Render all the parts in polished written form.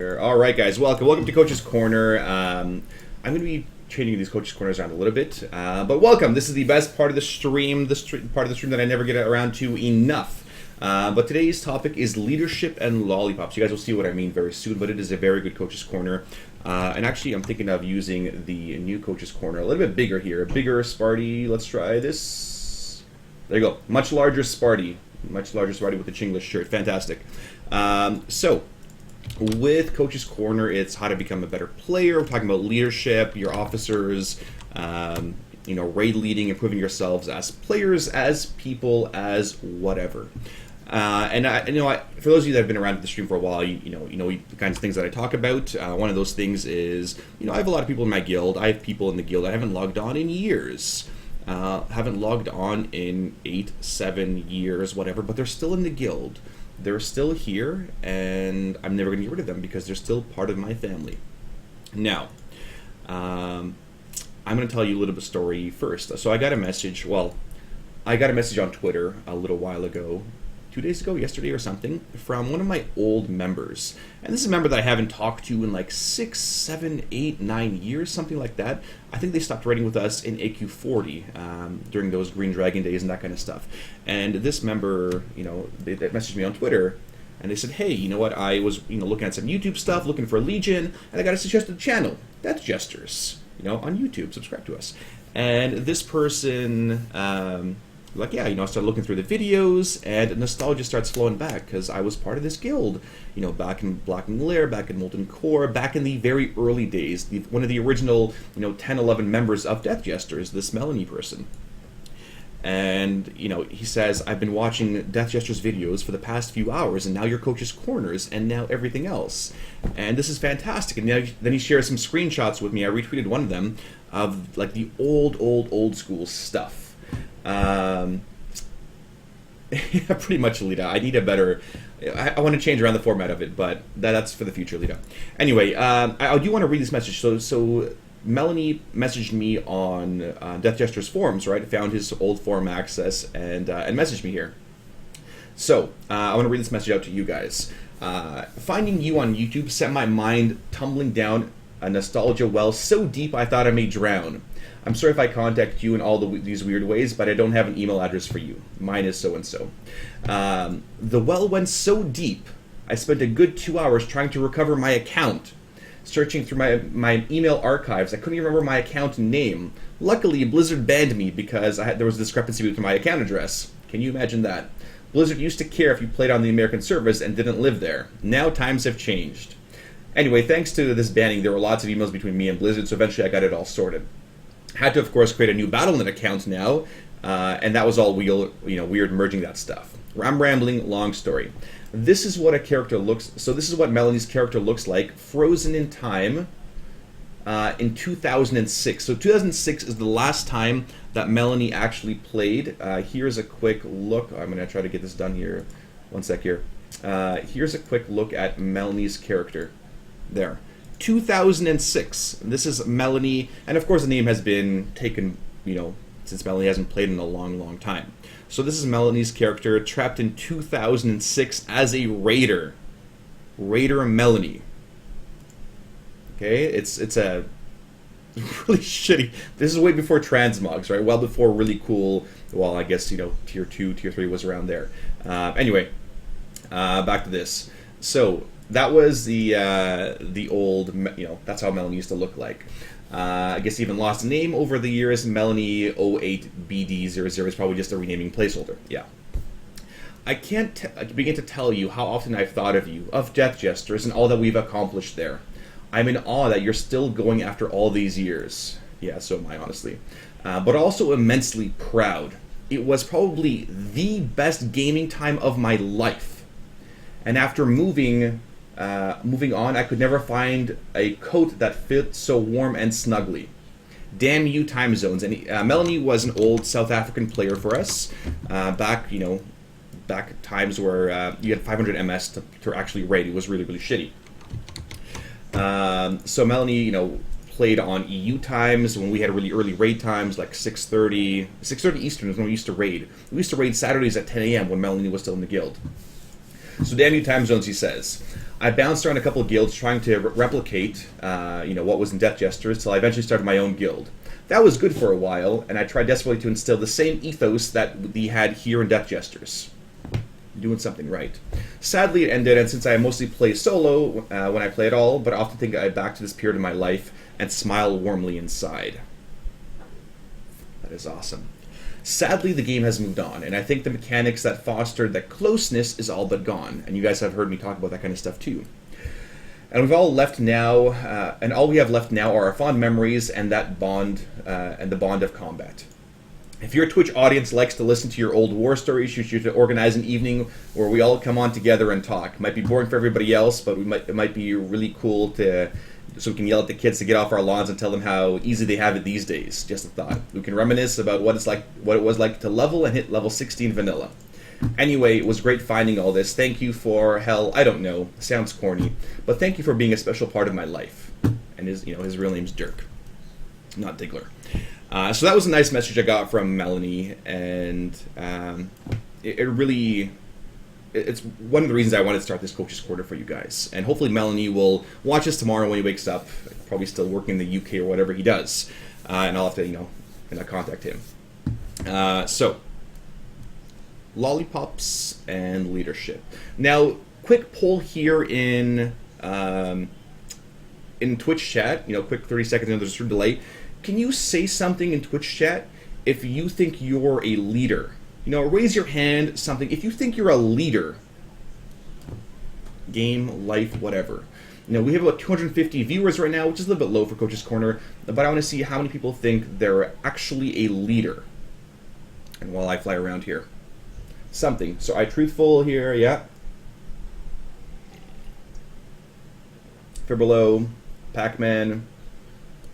All right, guys, welcome to Coach's Corner. I'm going to be changing these Coach's Corners around a little bit, but welcome. This is the best part of the stream, part of the stream that I never get around to enough. But today's topic is leadership and lollipops. You guys will see what I mean very soon, but it is a very good Coach's Corner. And actually, I'm thinking of using the new Coach's Corner a little bit bigger here. A bigger Sparty. Let's try this. There you go. Much larger Sparty. Much larger Sparty with the Chinglish shirt. Fantastic. With Coach's Corner, it's how to become a better player. We're talking about leadership, your officers, raid leading, improving yourselves as players, as people, as whatever. For those of you that have been around the stream for a while, you know the kinds of things that I talk about. One of those things is, I have a lot of people in my guild. I have people in the guild I haven't logged on in years. Haven't logged on in 8, 7 years, whatever, but they're still in the guild. They're still here, and I'm never going to get rid of them because they're still part of my family. Now, I'm going to tell you a little bit of a story first. So I got a message, on Twitter a little while ago, 2 days ago, yesterday or something, from one of my old members. And this is a member that I haven't talked to in like 6, 7, 8, 9 years, something like that. I think they stopped raiding with us in AQ40 during those Green Dragon days and that kind of stuff. And this member, they messaged me on Twitter, and they said, hey, you know what, I was looking at some YouTube stuff, looking for Legion, and I got a suggested channel, Death Jesters, on YouTube, subscribe to us. And this person... I started looking through the videos, and nostalgia starts flowing back, because I was part of this guild, back in Black and Lair, back in Molten Core, back in the very early days, one of the original, 10, 11 members of Death Jesters, this Melanie person. And, he says, I've been watching Death Jesters videos for the past few hours, and now your Coach's Corners, and now everything else. And this is fantastic. And then he shares some screenshots with me. I retweeted one of them of, like, the old school stuff. Pretty much, Lita. I need a better... I want to change around the format of it, but that's for the future, Lita. Anyway, I do want to read this message. So Melanie messaged me on Death Jester's forums, right? Found his old forum access and messaged me here. So, I want to read this message out to you guys. Finding you on YouTube sent my mind tumbling down a nostalgia well so deep I thought I may drown. I'm sorry if I contact you in all these weird ways, but I don't have an email address for you. Mine is so-and-so. The well went so deep, I spent a good 2 hours trying to recover my account. Searching through my email archives, I couldn't even remember my account name. Luckily, Blizzard banned me because there was a discrepancy with my account address. Can you imagine that? Blizzard used to care if you played on the American servers and didn't live there. Now times have changed. Anyway, thanks to this banning, there were lots of emails between me and Blizzard, so eventually I got it all sorted. Had to, of course, create a new Battle.net account now, and that was all weird merging that stuff. I'm rambling, long story. This is what a character looks... So this is what Melanie's character looks like, frozen in time in 2006. So 2006 is the last time that Melanie actually played. Here's a quick look. I'm going to try to get this done here. One sec here. Here's a quick look at Melanie's character. There. 2006. This is Melanie, and of course the name has been taken, since Melanie hasn't played in a long time. So this is Melanie's character, trapped in 2006 as a raider. Raider Melanie. Okay, it's a really shitty... This is way before transmogs, right? Well before really cool... Well, I guess, Tier 2, Tier 3 was around there. Anyway, back to this. So... That was the old, that's how Melanie used to look like. I guess even lost a name over the years. Melanie 08BD00 is probably just a renaming placeholder. Yeah. I can't begin to tell you how often I've thought of you, of Death Jesters, and all that we've accomplished there. I'm in awe that you're still going after all these years. Yeah, so am I, honestly. But also immensely proud. It was probably the best gaming time of my life. And after moving on, I could never find a coat that fit so warm and snugly. Damn you, time zones. And Melanie was an old South African player for us back times where you had 500 MS to actually raid. It was really shitty. So Melanie, played on EU times when we had really early raid times, like 6:30 Eastern is when we used to raid. We used to raid Saturdays at 10 a.m. when Melanie was still in the guild. So damn you time zones, he says. I bounced around a couple of guilds trying to replicate, what was in Death Jesters, till I eventually started my own guild. That was good for a while, and I tried desperately to instill the same ethos that we had here in Death Jesters. Doing something right. Sadly, it ended, and since I mostly play solo when I play at all, but I often think back to this period of my life and smile warmly inside. That is awesome. Sadly, the game has moved on, and I think the mechanics that fostered that closeness is all but gone, and you guys have heard me talk about that kind of stuff too. And we've all left now, and all we have left now are our fond memories and that bond, and the bond of combat. If your Twitch audience likes to listen to your old war stories, you should organize an evening where we all come on together and talk. It might be boring for everybody else, but it might be really cool so we can yell at the kids to get off our lawns and tell them how easy they have it these days. Just a thought. We can reminisce about what it was like to level and hit level 16 vanilla. Anyway, it was great finding all this. Thank you for I don't know. Sounds corny, but thank you for being a special part of my life. And his real name's Dirk, not Diggler. So that was a nice message I got from Melanie, and it's one of the reasons I wanted to start this Coach's Corner for you guys. And hopefully Melanie will watch this tomorrow when he wakes up, probably still working in the UK or whatever he does, and I'll have to contact him. So lollipops and leadership. Now, quick poll here in Twitch chat. Quick 30 seconds. There's a delay. Can you say something in Twitch chat if you think you're a leader? Raise your hand, something. If you think you're a leader, game, life, whatever. We have about 250 viewers right now, which is a little bit low for Coach's Corner, but I want to see how many people think they're actually a leader. And while I fly around here. Something. So I truthful here, yeah. Firbolo, Pac-Man,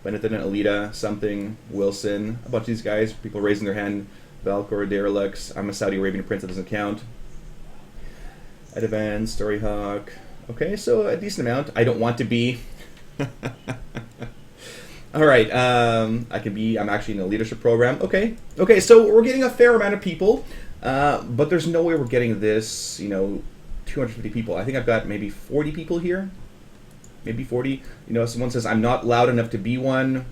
Benetton and Alita, something, Wilson, a bunch of these guys, people raising their hand, Valcor, Derelux, I'm a Saudi Arabian prince, that doesn't count. Edivan, Storyhawk, okay, so a decent amount. I don't want to be. Alright, I'm actually in a leadership program, okay, so we're getting a fair amount of people, but there's no way we're getting this, 250 people. I think I've got maybe 40 people here. Maybe 40. Someone says, I'm not loud enough to be one.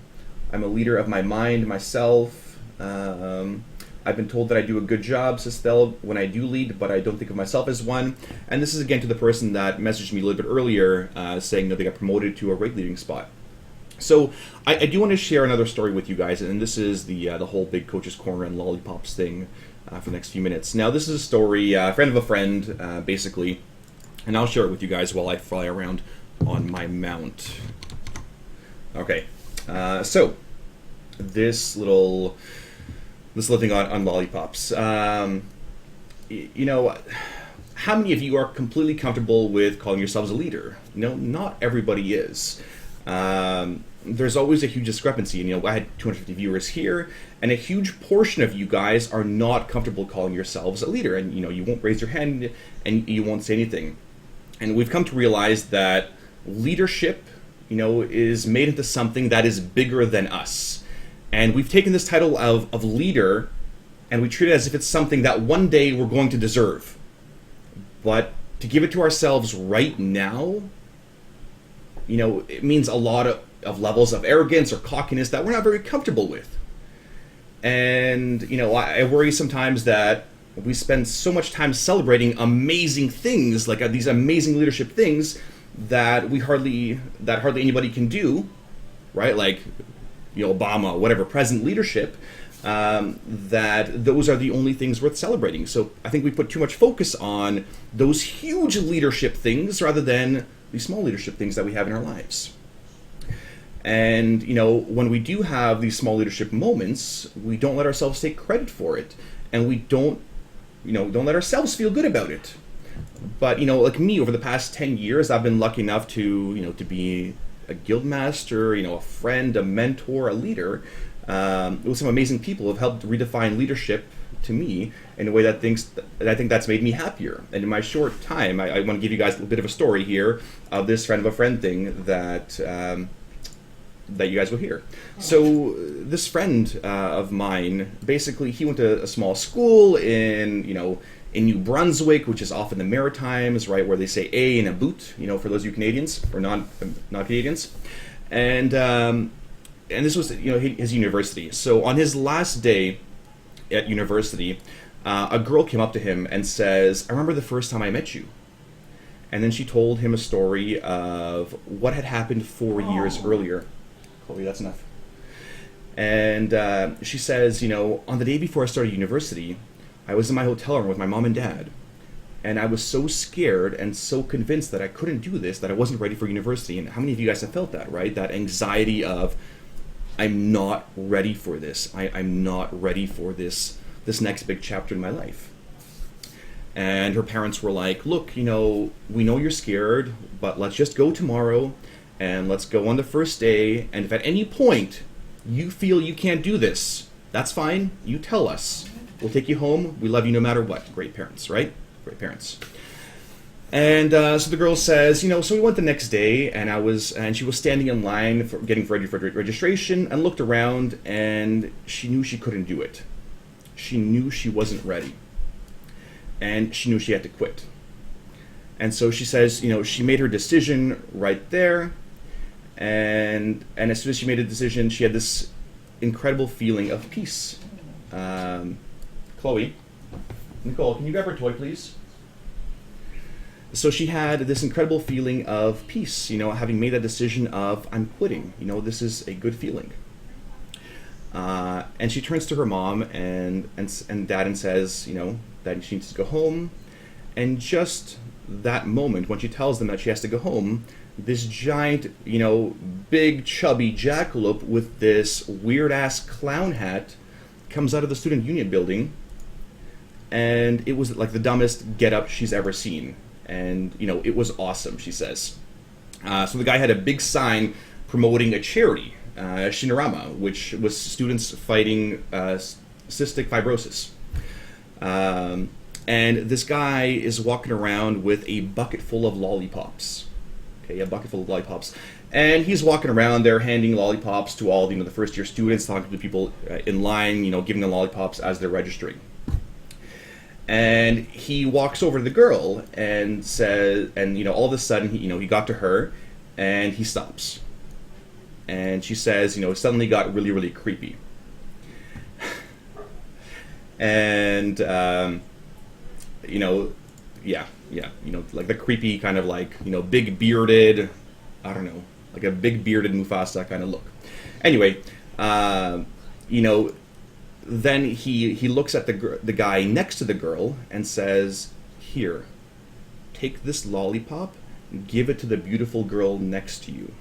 I'm a leader of my mind, myself. I've been told that I do a good job, says Thel, when I do lead, but I don't think of myself as one. And this is again to the person that messaged me a little bit earlier, saying that they got promoted to a raid leading spot. So I do want to share another story with you guys, and this is the whole big Coach's Corner and Lollipops thing for the next few minutes. Now, this is a story, friend of a friend, basically, and I'll share it with you guys while I fly around on my mount. Okay, so this little thing on Lollipops. How many of you are completely comfortable with calling yourselves a leader? Not everybody is. There's always a huge discrepancy. I had 250 viewers here, and a huge portion of you guys are not comfortable calling yourselves a leader, and you won't raise your hand and you won't say anything. And we've come to realize that leadership, is made into something that is bigger than us. And we've taken this title of leader, and we treat it as if it's something that one day we're going to deserve. But to give it to ourselves right now, it means a lot of levels of arrogance or cockiness that we're not very comfortable with. And, I worry sometimes that we spend so much time celebrating amazing things, like these amazing leadership things, that hardly anybody can do, right? Like, Obama, whatever, present leadership, that those are the only things worth celebrating. So I think we put too much focus on those huge leadership things rather than the small leadership things that we have in our lives. And, when we do have these small leadership moments, we don't let ourselves take credit for it. And we don't let ourselves feel good about it. But, like me, over the past 10 years, I've been lucky enough to be a guild master, a friend, a mentor, a leader, with some amazing people who have helped redefine leadership to me in a way that I think that's made me happier. And in my short time, I want to give you guys a bit of a story here of this friend of a friend thing that you guys will hear. So this friend of mine, basically, he went to a small school in in New Brunswick, which is off in the Maritimes, right, where they say a in a boot, for those of you Canadians or not Canadians, and this was his university. So on his last day at university, a girl came up to him and says, "I remember the first time I met you." And then she told him a story of what had happened 4 years earlier. Chloe, that's enough. And she says, on the day before I started university, I was in my hotel room with my mom and dad. And I was so scared and so convinced that I couldn't do this, that I wasn't ready for university. And how many of you guys have felt that, right? That anxiety of, I'm not ready for this. I'm not ready for this next big chapter in my life. And her parents were like, look, we know you're scared, but let's just go tomorrow and let's go on the first day. And if at any point you feel you can't do this, that's fine. You tell us. We'll take you home. We love you no matter what. Great parents, right? Great parents. And so the girl says, so we went the next day, and she was standing in line for getting ready for registration, and looked around, and she knew she couldn't do it. She knew she wasn't ready. And she knew she had to quit. And so she says, she made her decision right there, and as soon as she made a decision, she had this incredible feeling of peace. Chloe, Nicole, can you grab her toy, please? So she had this incredible feeling of peace, having made that decision of, I'm quitting. This is a good feeling. And she turns to her mom and dad and says, that she needs to go home. And just that moment, when she tells them that she has to go home, this giant, big chubby jackalope with this weird-ass clown hat comes out of the student union building. And it was like the dumbest get-up she's ever seen. And, it was awesome, she says. So the guy had a big sign promoting a charity, Shinorama, which was students fighting cystic fibrosis. And this guy is walking around with a bucket full of lollipops. Okay, a bucket full of lollipops. And he's walking around there handing lollipops to all the first-year students, talking to people in line, giving them lollipops as they're registering. And he walks over to the girl and says, and all of a sudden, he got to her, and he stops. And she says, it suddenly got really, really creepy. And, like the creepy kind of like, big bearded, I don't know, like a big bearded Mufasa kind of look. Anyway, then he looks at the guy next to the girl and says, here, take this lollipop, give it to the beautiful girl next to you.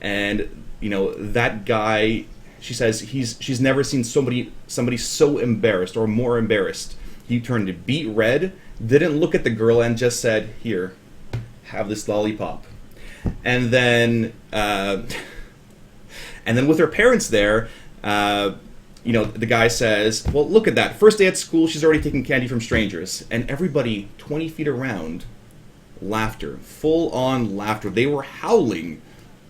And, that guy, she says, she's never seen somebody so embarrassed or more embarrassed. He turned beet red, didn't look at the girl, and just said, here, have this lollipop. And then with her parents there, the guy says, well, look at that. First day at school, she's already taking candy from strangers. And everybody 20 feet around, laughter, full-on laughter. They were howling,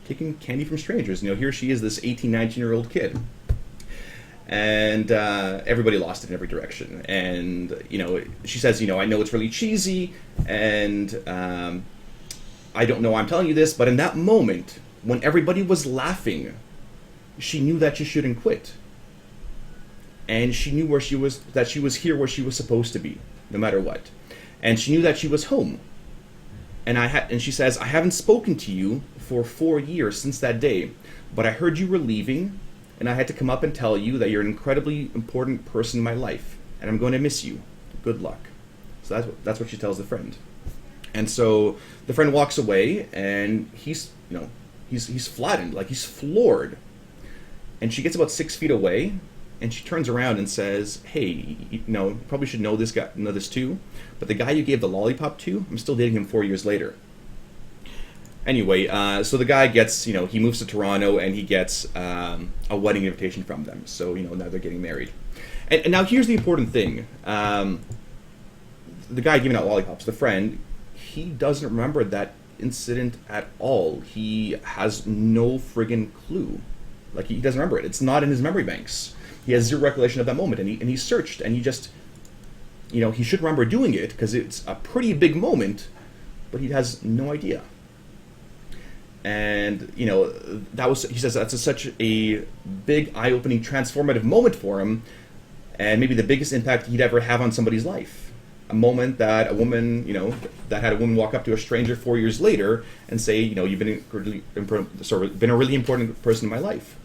taking candy from strangers. Here she is, this 18, 19-year-old kid. And everybody lost it in every direction. And, she says, I know it's really cheesy, and I don't know why I'm telling you this, but in that moment, when everybody was laughing, she knew that she shouldn't quit. And she knew that she was here where she was supposed to be, no matter what. And she knew that she was home. And she says, I haven't spoken to you for 4 years since that day, but I heard you were leaving, and I had to come up and tell you that you're an incredibly important person in my life, and I'm going to miss you. Good luck. So that's what she tells the friend. And so the friend walks away, and he's flattened, like he's floored. And she gets about 6 feet away, and she turns around and says, hey, you probably should know this too, but the guy you gave the lollipop to, I'm still dating him 4 years later. Anyway, so the guy gets, he moves to Toronto, and he gets a wedding invitation from them. So, now they're getting married. And now here's the important thing. The guy giving out lollipops, the friend, he doesn't remember that incident at all. He has no friggin' clue. Like, he doesn't remember it. It's not in his memory banks. He has zero recollection of that moment, and he searched, and he should remember doing it because it's a pretty big moment, but he has no idea. And he says that's such a big, eye-opening, transformative moment for him, and maybe the biggest impact he'd ever have on somebody's life. A moment that a woman, that had a woman walk up to a stranger 4 years later and say, you've been been a really important person in my life.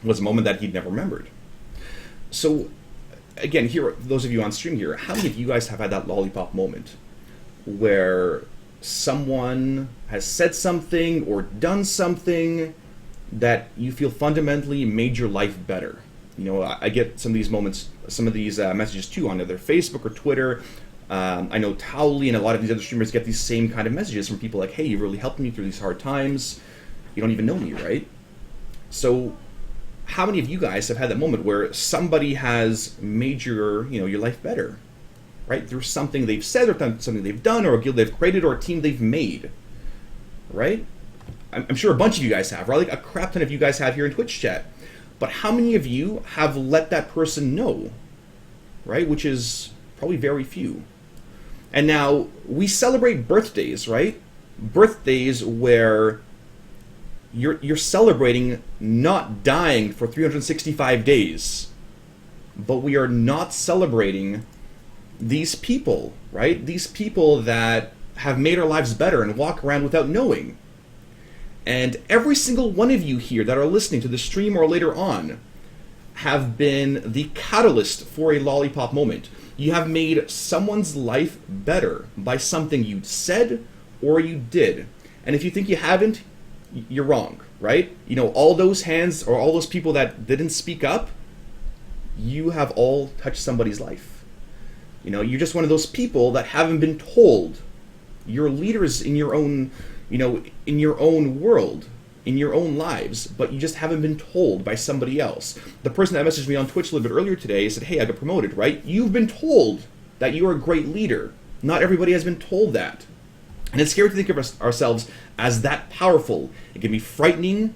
It was a moment that he'd never remembered. So, again, here, those of you on stream here, how many of you guys have had that lollipop moment where someone has said something or done something that you feel fundamentally made your life better? I get some of these moments, some of these messages too on either Facebook or Twitter. I know Towley and a lot of these other streamers get these same kind of messages from people like, hey, you really helped me through these hard times. You don't even know me, right? So how many of you guys have had that moment where somebody has made your life better, right? Through something they've said or something they've done or a guild they've created or a team they've made, right? I'm sure a bunch of you guys have, right? Like a crap ton of you guys have here in Twitch chat. But how many of you have let that person know, right? Which is probably very few. And now we celebrate birthdays, right? Birthdays where you're celebrating not dying for 365 days. But we are not celebrating these people, right? These people that have made our lives better and walk around without knowing. And every single one of you here that are listening to the stream or later on have been the catalyst for a lollipop moment. You have made someone's life better by something you said or you did. And if you think you haven't, you're wrong, right? All those hands or all those people that didn't speak up, you have all touched somebody's life. You're just one of those people that haven't been told. You're leaders in your own, in your own world, in your own lives, but you just haven't been told by somebody else. The person that messaged me on Twitch a little bit earlier today said, hey, I got promoted, right? You've been told that you are a great leader. Not everybody has been told that. And it's scary to think of ourselves as that powerful. It can be frightening,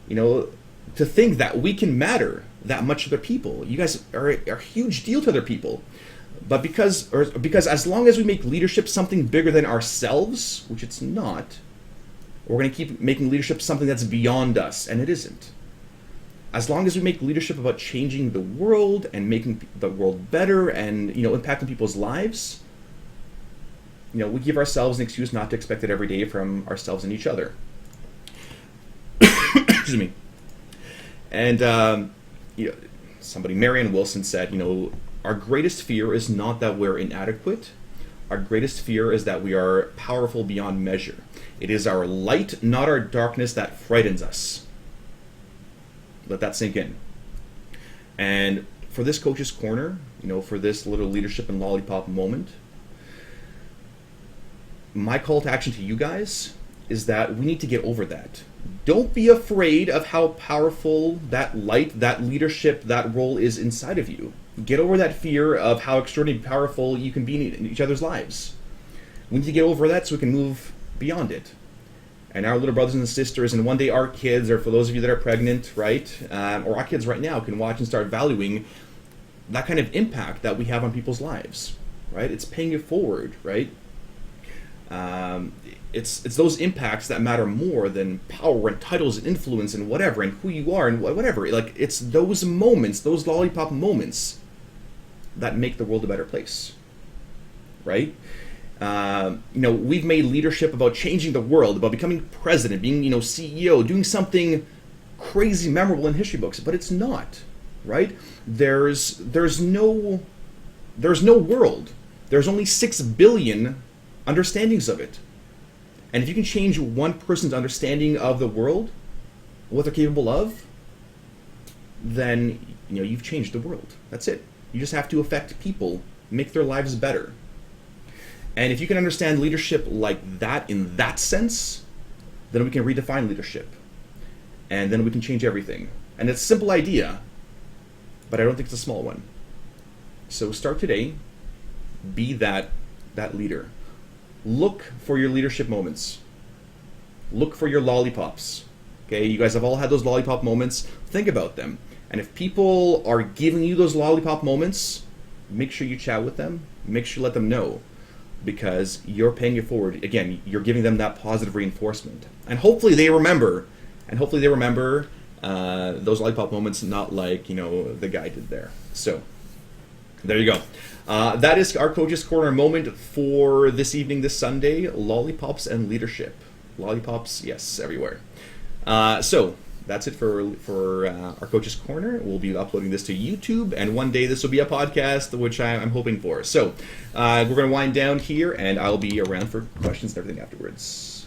to think that we can matter that much to other people. You guys are a huge deal to other people. But because as long as we make leadership something bigger than ourselves, which it's not, we're going to keep making leadership something that's beyond us, and it isn't. As long as we make leadership about changing the world and making the world better and, impacting people's lives, we give ourselves an excuse not to expect it every day from ourselves and each other. Excuse me. And, somebody, Marianne Wilson said, our greatest fear is not that we're inadequate. Our greatest fear is that we are powerful beyond measure. It is our light, not our darkness, that frightens us. Let that sink in. And for this Coach's Corner, for this little leadership and lollipop moment, my call to action to you guys is that we need to get over that. Don't be afraid of how powerful that light, that leadership, that role is inside of you. Get over that fear of how extraordinarily powerful you can be in each other's lives. We need to get over that so we can move beyond it. And our little brothers and sisters, and one day our kids, or for those of you that are pregnant, right, or our kids right now can watch and start valuing that kind of impact that we have on people's lives, right? It's paying it forward, right? It's those impacts that matter more than power and titles and influence and whatever, and who you are and whatever. Like, it's those moments, those lollipop moments, that make the world a better place, right? We've made leadership about changing the world, about becoming president, being, CEO, doing something crazy memorable in history books, but it's not, right? There's no world. There's only 6 billion understandings of it. And if you can change one person's understanding of the world, what they're capable of, then you've changed the world. That's it. You just have to affect people, make their lives better. And if you can understand leadership like that, in that sense, then we can redefine leadership. And then we can change everything. And it's a simple idea, but I don't think it's a small one. So start today. Be that leader. Look for your leadership moments. Look for your lollipops. Okay, you guys have all had those lollipop moments. Think about them. And if people are giving you those lollipop moments, make sure you chat with them. Make sure you let them know, because you're paying it forward. Again, you're giving them that positive reinforcement, and hopefully they remember. Those lollipop moments, not like the guy did there. So there you go. That is our Coach's Corner moment for this evening, this Sunday. Lollipops and leadership. Lollipops, yes, everywhere. So that's it for our Coach's Corner. We'll be uploading this to YouTube, and one day this will be a podcast, which I'm hoping for. So we're going to wind down here, and I'll be around for questions and everything afterwards.